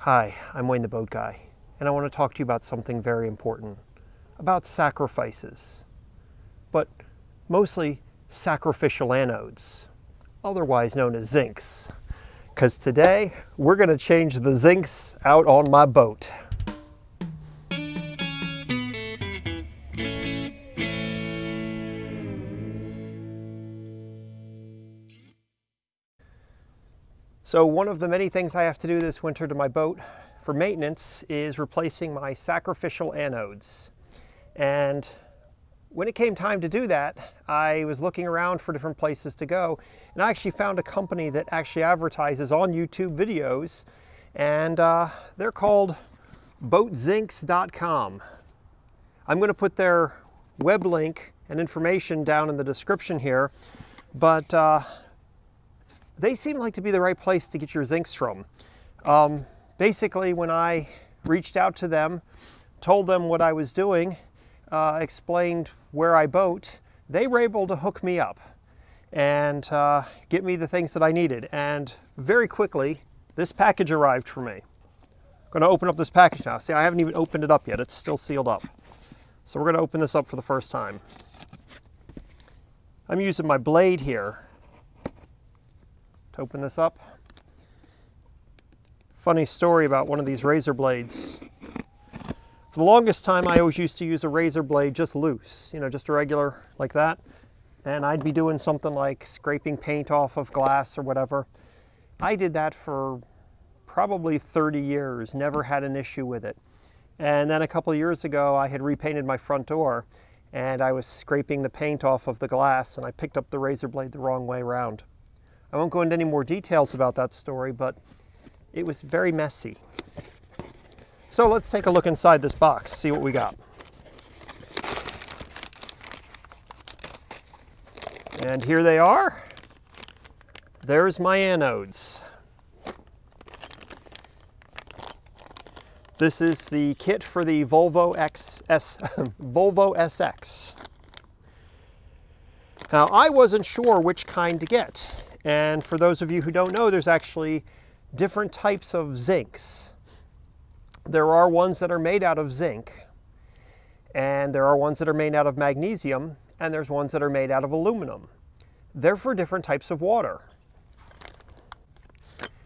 Hi, I'm Wayne the Boat Guy, and I want to talk to you about something very important, about sacrifices, but mostly sacrificial anodes, otherwise known as zincs, because today we're going to change the zincs out on my boat. So one of the many things I have to do this winter to my boat for maintenance is replacing my sacrificial anodes. And when it came time to do that, I was looking around for different places to go, and I actually found a company that actually advertises on YouTube videos, and they're called boatzincs.com. I'm going to put their web link and information down in the description here, but they seem like to be the right place to get your zincs from. Basically, when I reached out to them, told them what I was doing, explained where I boat, they were able to hook me up and get me the things that I needed. And very quickly, this package arrived for me. I'm going to open up this package now. See, I haven't even opened it up yet. It's still sealed up. So we're going to open this up for the first time. I'm using my blade here to open this up. Funny story about one of these razor blades. For the longest time, I always used to use a razor blade just loose, you know, just a regular like that. And I'd be doing something like scraping paint off of glass or whatever. I did that for probably 30 years, never had an issue with it. And then a couple of years ago, I had repainted my front door and I was scraping the paint off of the glass and I picked up the razor blade the wrong way around. I won't go into any more details about that story, but it was very messy. So let's take a look inside this box, see what we got. And here they are. There's my anodes. This is the kit for the Volvo SX. Now, I wasn't sure which kind to get. And for those of you who don't know, there's actually different types of zincs. There are ones that are made out of zinc, and there are ones that are made out of magnesium, and there's ones that are made out of aluminum. They're for different types of water.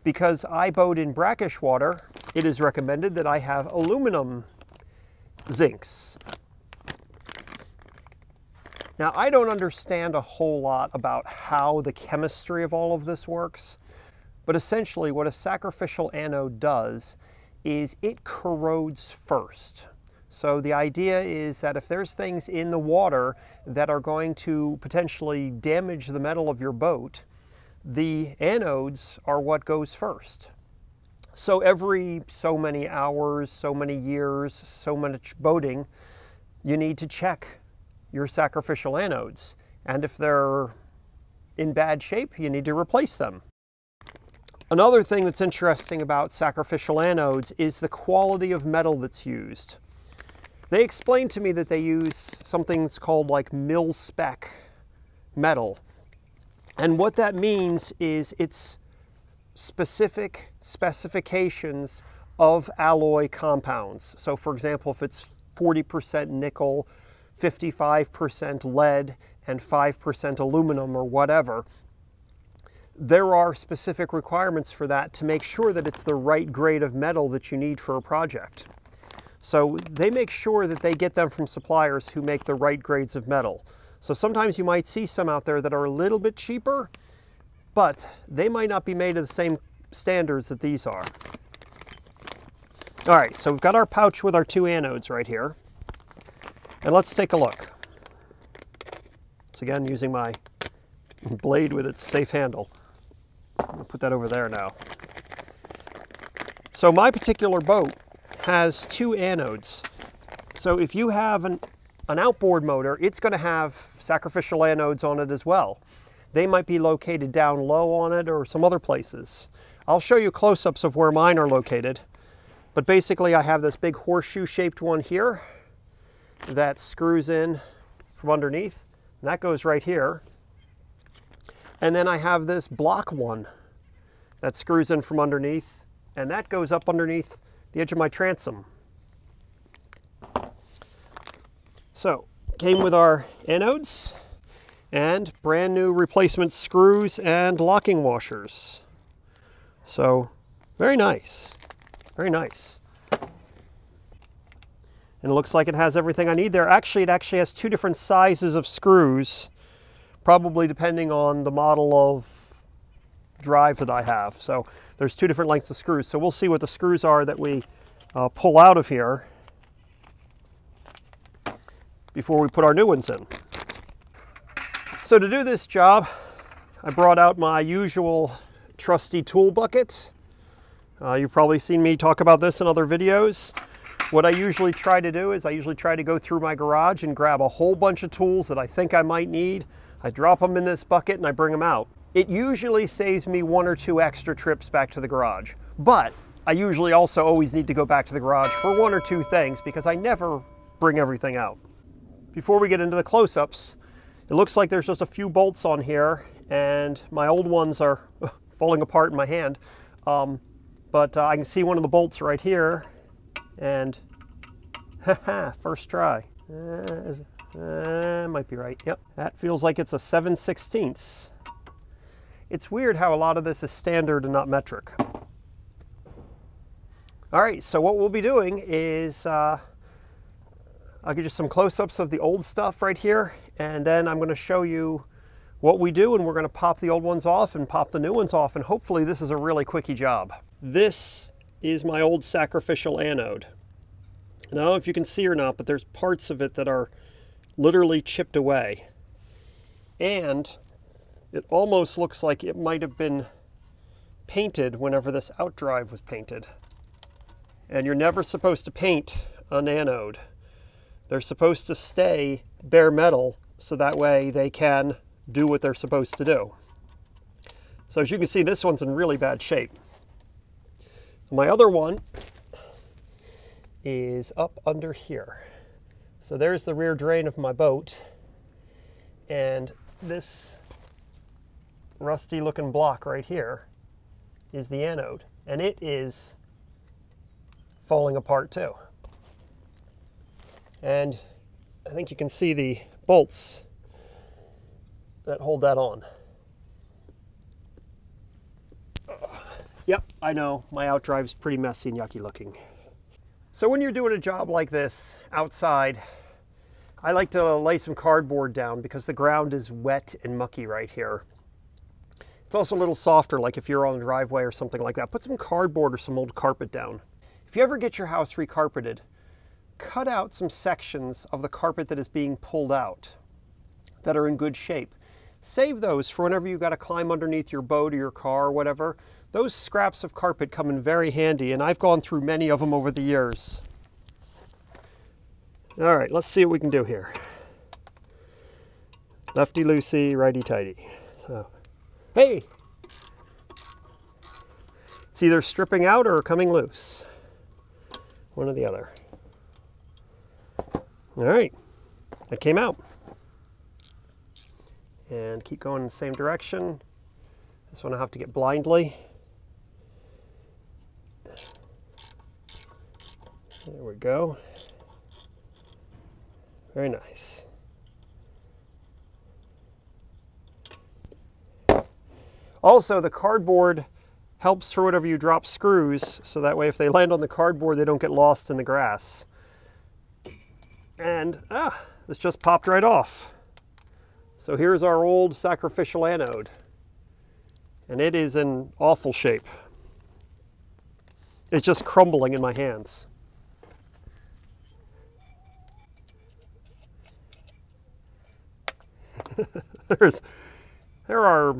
Because I boat in brackish water, it is recommended that I have aluminum zincs. Now, I don't understand a whole lot about how the chemistry of all of this works, but essentially what a sacrificial anode does is it corrodes first. So the idea is that if there's things in the water that are going to potentially damage the metal of your boat, the anodes are what goes first. So every so many hours, so many years, so much boating, you need to check your sacrificial anodes. And if they're in bad shape, you need to replace them. Another thing that's interesting about sacrificial anodes is the quality of metal that's used. They explained to me that they use something that's called like mil-spec metal. And what that means is it's specific specifications of alloy compounds. So for example, if it's 40% nickel, 55% lead, and 5% aluminum or whatever, there are specific requirements for that to make sure that it's the right grade of metal that you need for a project. So they make sure that they get them from suppliers who make the right grades of metal. So sometimes you might see some out there that are a little bit cheaper, but they might not be made of the same standards that these are. All right, so we've got our pouch with our two anodes right here. And let's take a look. It's again using my blade with its safe handle. I'm going to put that over there now. So my particular boat has two anodes. So if you have an outboard motor, it's going to have sacrificial anodes on it as well. They might be located down low on it or some other places. I'll show you close-ups of where mine are located. But basically I have this big horseshoe-shaped one here that screws in from underneath, and that goes right here. And then I have this block one that screws in from underneath, and that goes up underneath the edge of my transom. So, came with our anodes and brand new replacement screws and locking washers. So, very nice, very nice. And it looks like it has everything I need there. Actually, it actually has two different sizes of screws, probably depending on the model of drive that I have. So there's two different lengths of screws. So we'll see what the screws are that we pull out of here before we put our new ones in. So to do this job, I brought out my usual trusty tool bucket. You've probably seen me talk about this in other videos. What I usually try to do is I usually try to go through my garage and grab a whole bunch of tools that I think I might need. I drop them in this bucket and I bring them out. It usually saves me 1 or 2 extra trips back to the garage, but I usually also always need to go back to the garage for 1 or 2 things because I never bring everything out. Before we get into the close-ups, it looks like there's just a few bolts on here and my old ones are falling apart in my hand, but I can see one of the bolts right here. And haha, first try. Might be right. Yep, that feels like it's a 7/16. It's weird how a lot of this is standard and not metric. All right, so what we'll be doing is I'll give you some close-ups of the old stuff right here, and then I'm going to show you what we do, and we're going to pop the old ones off and pop the new ones off, and hopefully this is a really quickie job. This is my old sacrificial anode. And I don't know if you can see or not, but there's parts of it that are literally chipped away. And it almost looks like it might have been painted whenever this outdrive was painted. And you're never supposed to paint an anode. They're supposed to stay bare metal so that way they can do what they're supposed to do. So as you can see, this one's in really bad shape. My other one is up under here. So there's the rear drain of my boat, and this rusty looking block right here is the anode, and it is falling apart too. And I think you can see the bolts that hold that on. Yep, I know, my outdrive's pretty messy and yucky looking. So when you're doing a job like this outside, I like to lay some cardboard down because the ground is wet and mucky right here. It's also a little softer, like if you're on a driveway or something like that. Put some cardboard or some old carpet down. If you ever get your house recarpeted, cut out some sections of the carpet that is being pulled out that are in good shape. Save those for whenever you've got to climb underneath your boat or your car or whatever. Those scraps of carpet come in very handy, and I've gone through many of them over the years. All right, let's see what we can do here. Lefty-loosey, righty-tighty. So, hey! It's either stripping out or coming loose. One or the other. All right, that came out. And keep going in the same direction. This one I have to get blindly. There we go. Very nice. Also, the cardboard helps for whenever you drop screws, so that way if they land on the cardboard, they don't get lost in the grass. And, this just popped right off. So here's our old sacrificial anode. And it is in awful shape. It's just crumbling in my hands. There are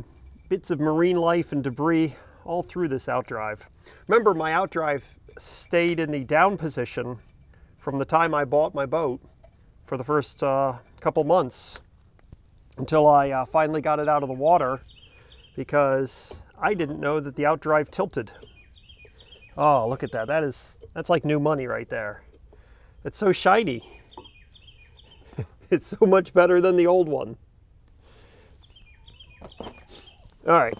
bits of marine life and debris all through this outdrive. Remember, my outdrive stayed in the down position from the time I bought my boat for the first couple months until I finally got it out of the water, because I didn't know that the outdrive tilted. Oh, look at that. That's like new money right there. It's so shiny. It's so much better than the old one. All right.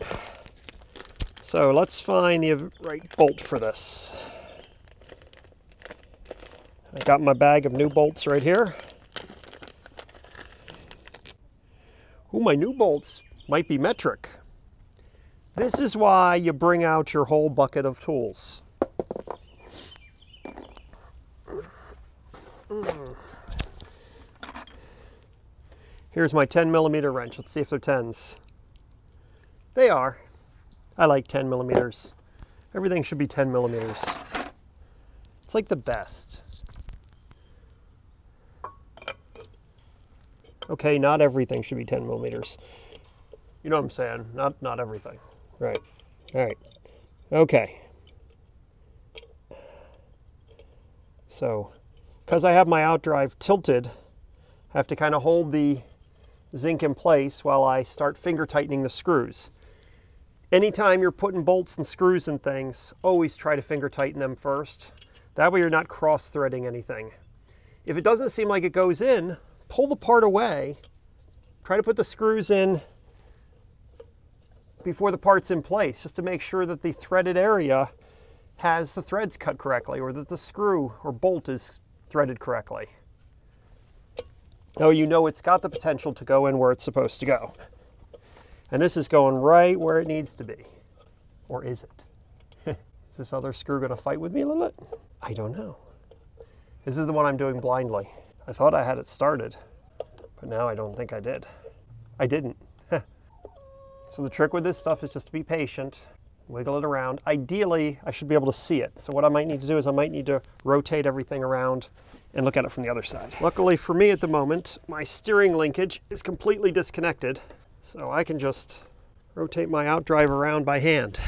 So let's find the right bolt for this. I got my bag of new bolts right here. Ooh, my new bolts might be metric. This is why you bring out your whole bucket of tools. Here's my 10mm wrench. Let's see if they're 10s. They are. I like 10mm. Everything should be 10mm. It's like the best. Okay, not everything should be 10mm. You know what I'm saying? Not everything. Right. All right. Okay. So, because I have my outdrive tilted, I have to kind of hold the zinc in place while I start finger tightening the screws. Anytime you're putting bolts and screws and things, always try to finger tighten them first. That way you're not cross-threading anything. If it doesn't seem like it goes in, pull the part away. Try to put the screws in before the part's in place, just to make sure that the threaded area has the threads cut correctly, or that the screw or bolt is threaded correctly. Oh, you know it's got the potential to go in where it's supposed to go. And this is going right where it needs to be. Or is it? Is this other screw going to fight with me a little bit? I don't know. This is the one I'm doing blindly. I thought I had it started, but now I don't think I did. I didn't. So the trick with this stuff is just to be patient, wiggle it around. Ideally, I should be able to see it. So what I might need to do is I might need to rotate everything around and look at it from the other side. Luckily for me at the moment, my steering linkage is completely disconnected, so I can just rotate my outdrive around by hand.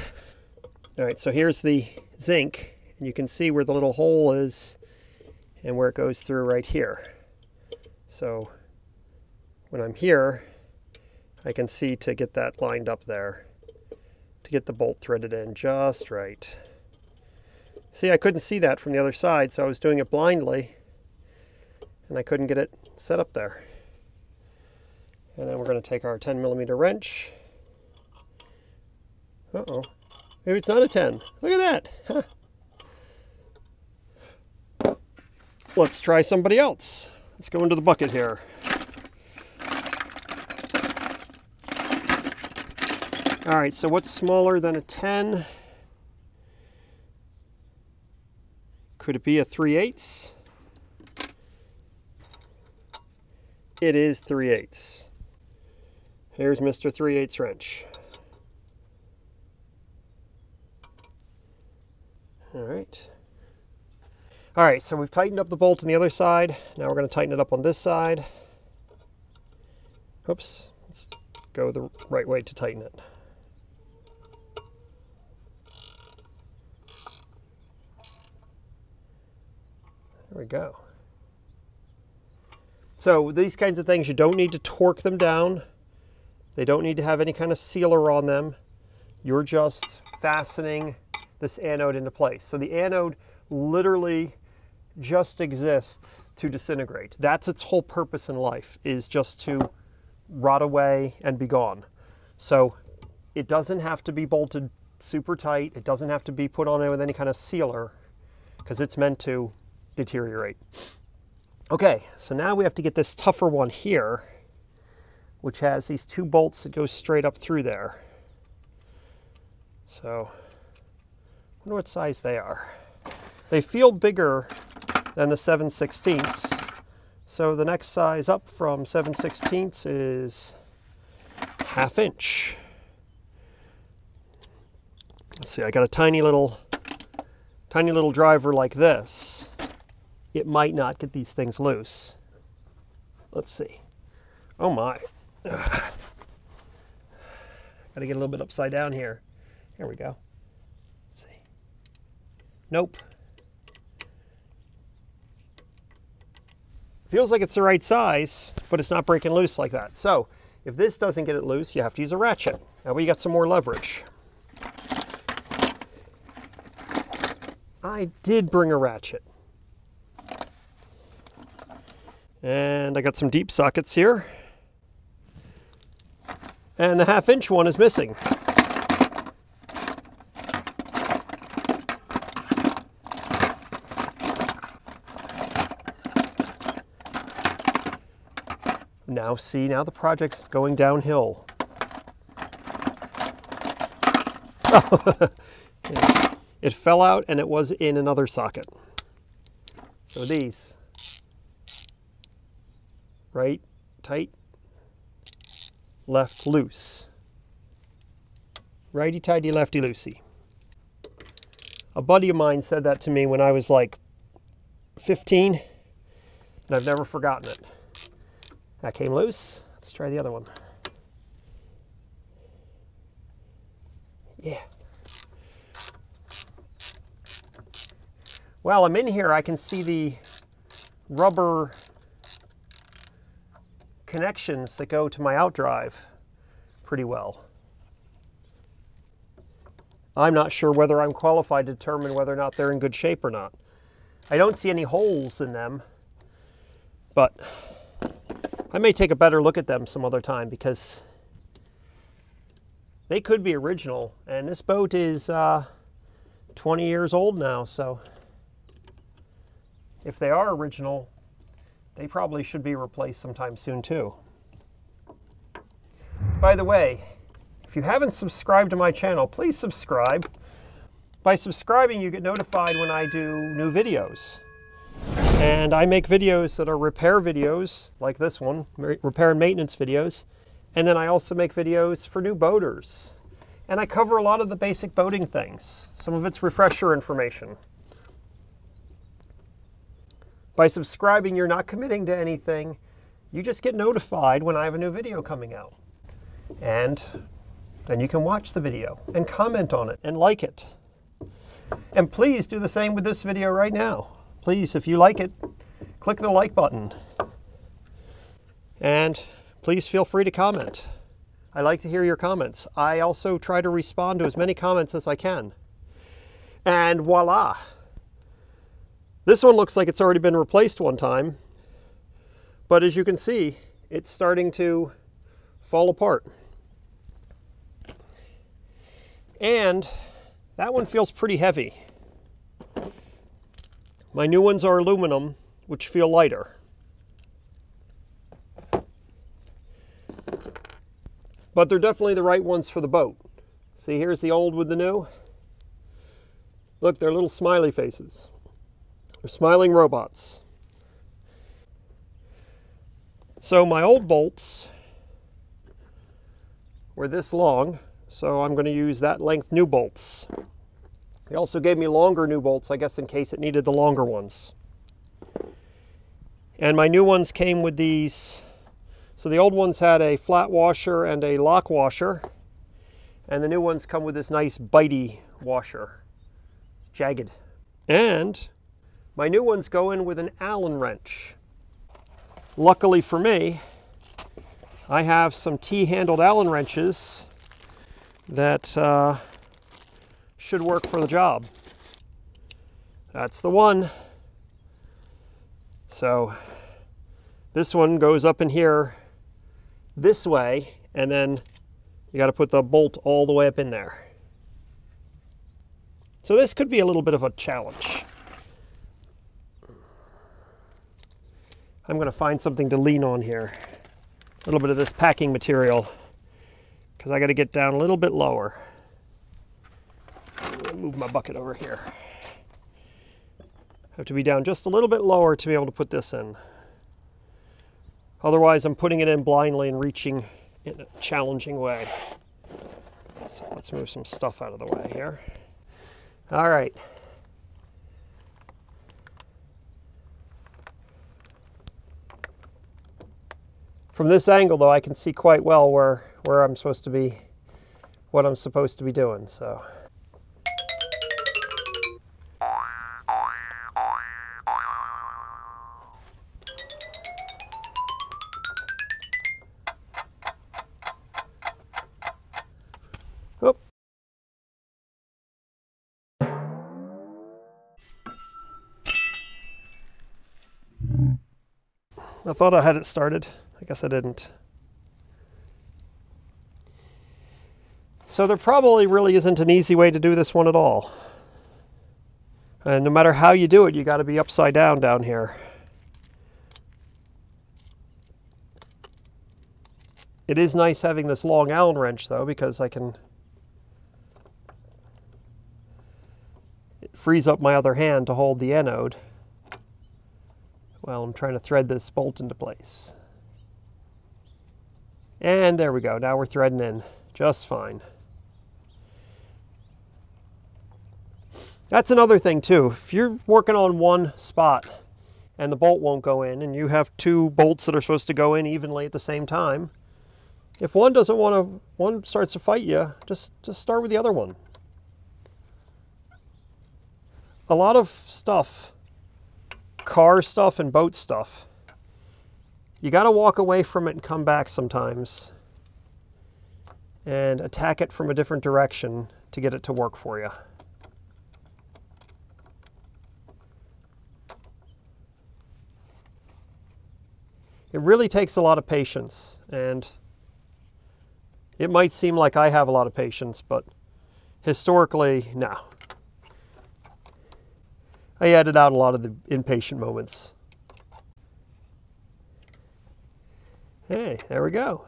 All right, so here's the zinc, and you can see where the little hole is and where it goes through right here. So when I'm here, I can see to get that lined up there, to get the bolt threaded in just right. See, I couldn't see that from the other side, so I was doing it blindly, and I couldn't get it set up there. And then we're going to take our 10mm wrench. Uh-oh. Maybe it's not a 10. Look at that. Huh. Let's try somebody else. Let's go into the bucket here. All right, so what's smaller than a 10? Could it be a 3/8? It is 3/8. Here's Mr. 3/8 wrench. All right. All right, so we've tightened up the bolt on the other side. Now we're going to tighten it up on this side. Oops, let's go the right way to tighten it. There we go. So these kinds of things, you don't need to torque them down. They don't need to have any kind of sealer on them. You're just fastening this anode into place. So the anode literally just exists to disintegrate. That's its whole purpose in life, is just to rot away and be gone. So it doesn't have to be bolted super tight. It doesn't have to be put on it with any kind of sealer, because it's meant to deteriorate. Okay, so now we have to get this tougher one here, which has these two bolts that go straight up through there. So, I wonder what size they are. They feel bigger than the 7/16. So the next size up from 7/16 is 1/2 inch. Let's see, I got a tiny little driver like this. It might not get these things loose. Let's see. Oh my. Got to get a little bit upside down here. Here we go. Let's see. Nope. Feels like it's the right size, but it's not breaking loose like that. So if this doesn't get it loose, you have to use a ratchet. Now we got some more leverage. I did bring a ratchet. And I got some deep sockets here. And the 1/2 inch one is missing. now see, now the project's going downhill. Oh, it fell out and it was in another socket. So these, right tight, left loose. Righty tighty, lefty loosey. A buddy of mine said that to me when I was like 15, and I've never forgotten it. That came loose. Let's try the other one. Yeah. While I'm in here, I can see the rubber connections that go to my outdrive pretty well. I'm not sure whether I'm qualified to determine whether or not they're in good shape or not. I don't see any holes in them, but I may take a better look at them some other time because they could be original, and this boat is 20 years old now, so if they are original, they probably should be replaced sometime soon too. By the way, if you haven't subscribed to my channel, please subscribe. By subscribing, you get notified when I do new videos. And I make videos that are repair videos, like this one, repair and maintenance videos. And then I also make videos for new boaters. And I cover a lot of the basic boating things. Some of it's refresher information. By subscribing, you're not committing to anything. You just get notified when I have a new video coming out. And then you can watch the video and comment on it and like it. And please do the same with this video right now. Please, if you like it, click the like button. And please feel free to comment. I like to hear your comments. I also try to respond to as many comments as I can. And voila! This one looks like it's already been replaced one time, but as you can see, it's starting to fall apart. And that one feels pretty heavy. My new ones are aluminum, which feel lighter. But they're definitely the right ones for the boat. See, here's the old with the new. Look, they're little smiley faces. They're smiling robots. So my old bolts were this long, so I'm going to use that length new bolts. They also gave me longer new bolts, I guess in case it needed the longer ones. And my new ones came with these. So the old ones had a flat washer and a lock washer, and the new ones come with this nice bitey washer, jagged. And my new ones go in with an Allen wrench. Luckily for me, I have some T-handled Allen wrenches that should work for the job. That's the one. So this one goes up in here this way, and then you got to put the bolt all the way up in there. So this could be a little bit of a challenge. I'm going to find something to lean on here. A little bit of this packing material, because I got to get down a little bit lower. I'm going to move my bucket over here. I have to be down just a little bit lower to be able to put this in. Otherwise, I'm putting it in blindly and reaching in a challenging way. So let's move some stuff out of the way here. All right. From this angle, though, I can see quite well where I'm supposed to be, what I'm supposed to be doing, so. Oop. I thought I had it started. I guess I didn't. So there probably really isn't an easy way to do this one at all. And no matter how you do it, you got to be upside down here. It is nice having this long Allen wrench though, because it frees up my other hand to hold the anode while I'm trying to thread this bolt into place. And there we go, now we're threading in just fine. That's another thing too, if you're working on one spot and the bolt won't go in and you have two bolts that are supposed to go in evenly at the same time, if one starts to fight you, just start with the other one. A lot of stuff, car stuff and boat stuff, you got to walk away from it and come back sometimes and attack it from a different direction to get it to work for you. It really takes a lot of patience, and it might seem like I have a lot of patience, but historically, no. I edit out a lot of the impatient moments. Hey, there we go.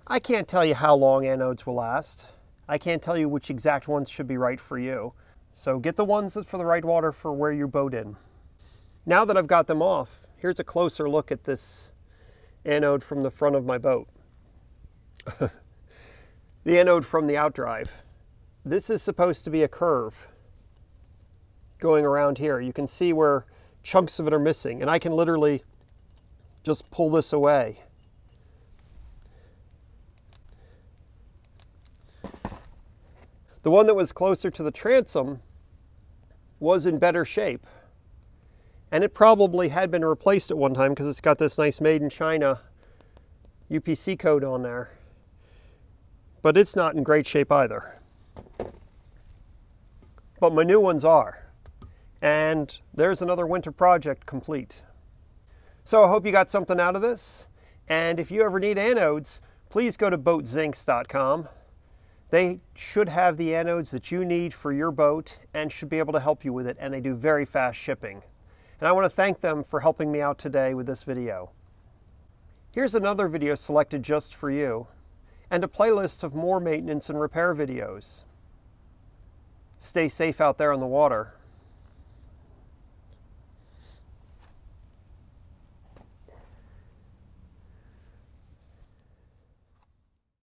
I can't tell you how long anodes will last. I can't tell you which exact ones should be right for you. So get the ones that's for the right water for where you boat in. Now that I've got them off, here's a closer look at this anode from the front of my boat. The anode from the outdrive. This is supposed to be a curve going around here. You can see where chunks of it are missing, and I can literally just pull this away. The one that was closer to the transom was in better shape. And it probably had been replaced at one time because it's got this nice made in China UPC code on there. But it's not in great shape either. But my new ones are. And there's another winter project complete. So I hope you got something out of this. And if you ever need anodes, please go to boatzinks.com. They should have the anodes that you need for your boat and should be able to help you with it, and they do very fast shipping. And I want to thank them for helping me out today with this video. Here's another video selected just for you, and a playlist of more maintenance and repair videos. Stay safe out there on the water.